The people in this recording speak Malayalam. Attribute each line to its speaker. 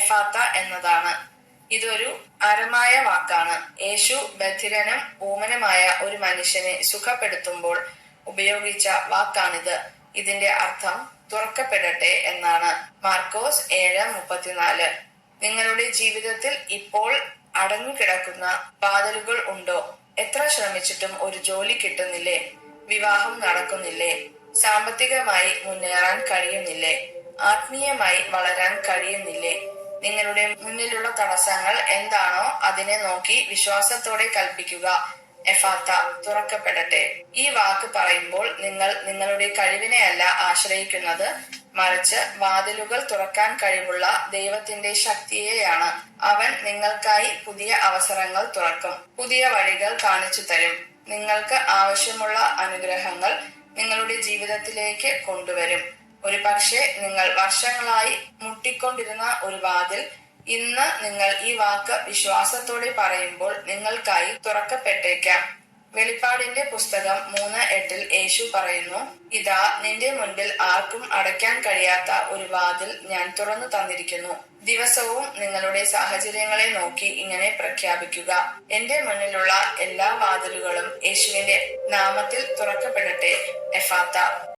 Speaker 1: എഫാത്ത എന്നതാണ്. ഇതൊരു അരമായ വാക്കാണ്. യേശു ബധിരനും ഊമനുമായ ഒരു മനുഷ്യനെ സുഖപ്പെടുത്തുമ്പോൾ ഉപയോഗിച്ച വാക്കാണിത്. ഇതിന്റെ അർത്ഥം തുറക്കപ്പെടട്ടെ എന്നാണ്. മാർക്കോസ് 7:34. നിങ്ങളുടെ ജീവിതത്തിൽ ഇപ്പോൾ അടഞ്ഞുകിടക്കുന്ന വാതിലുകൾ ഉണ്ടോ? എത്ര ശ്രമിച്ചിട്ടും ഒരു ജോലി കിട്ടുന്നില്ലേ? വിവാഹം നടക്കുന്നില്ലേ? സാമ്പത്തികമായി മുന്നേറാൻ കഴിയുന്നില്ലേ? ആത്മീയമായി വളരാൻ കഴിയുന്നില്ലേ? നിങ്ങളുടെ മുന്നിലുള്ള തടസ്സങ്ങൾ എന്താണോ അതിനെ നോക്കി വിശ്വാസത്തോടെ കൽപ്പിക്കുക, എഫാത്ത, തുറക്കപ്പെടട്ടെ. ഈ വാക്ക് പറയുമ്പോൾ നിങ്ങൾ നിങ്ങളുടെ കഴിവിനെയല്ല ആശ്രയിക്കുന്നത്, മറിച്ച് വാതിലുകൾ തുറക്കാൻ കഴിവുള്ള ദൈവത്തിന്റെ ശക്തിയെയാണ്. അവൻ നിങ്ങൾക്കായി പുതിയ അവസരങ്ങൾ തുറക്കും, പുതിയ വഴികൾ കാണിച്ചു തരും. നിങ്ങൾക്ക് ആവശ്യമുള്ള അനുഗ്രഹങ്ങൾ നിങ്ങളുടെ ജീവിതത്തിലേക്ക് കൊണ്ടുവരും. ഒരു പക്ഷേ നിങ്ങൾ വർഷങ്ങളായി മുട്ടിക്കൊണ്ടിരുന്ന ഒരു വാതിൽ ഇന്ന് നിങ്ങൾ ഈ വാക്ക് വിശ്വാസത്തോടെ പറയുമ്പോൾ നിങ്ങൾക്കായി തുറക്കപ്പെട്ടേക്കാം. വെളിപ്പാടിന്റെ പുസ്തകം 3:8 യേശു പറയുന്നു, ഇതാ നിന്റെ മുൻപിൽ ആർക്കും അടയ്ക്കാൻ കഴിയാത്ത ഒരു വാതിൽ ഞാൻ തുറന്നു തന്നിരിക്കുന്നു. ദിവസവും നിങ്ങളുടെ സാഹചര്യങ്ങളെ നോക്കി ഇങ്ങനെ പ്രഖ്യാപിക്കുക, എന്റെ മുന്നിലുള്ള എല്ലാ വാതിലുകളും യേശുവിന്റെ നാമത്തിൽ തുറക്കപ്പെടട്ടെ, എഫാത്ത.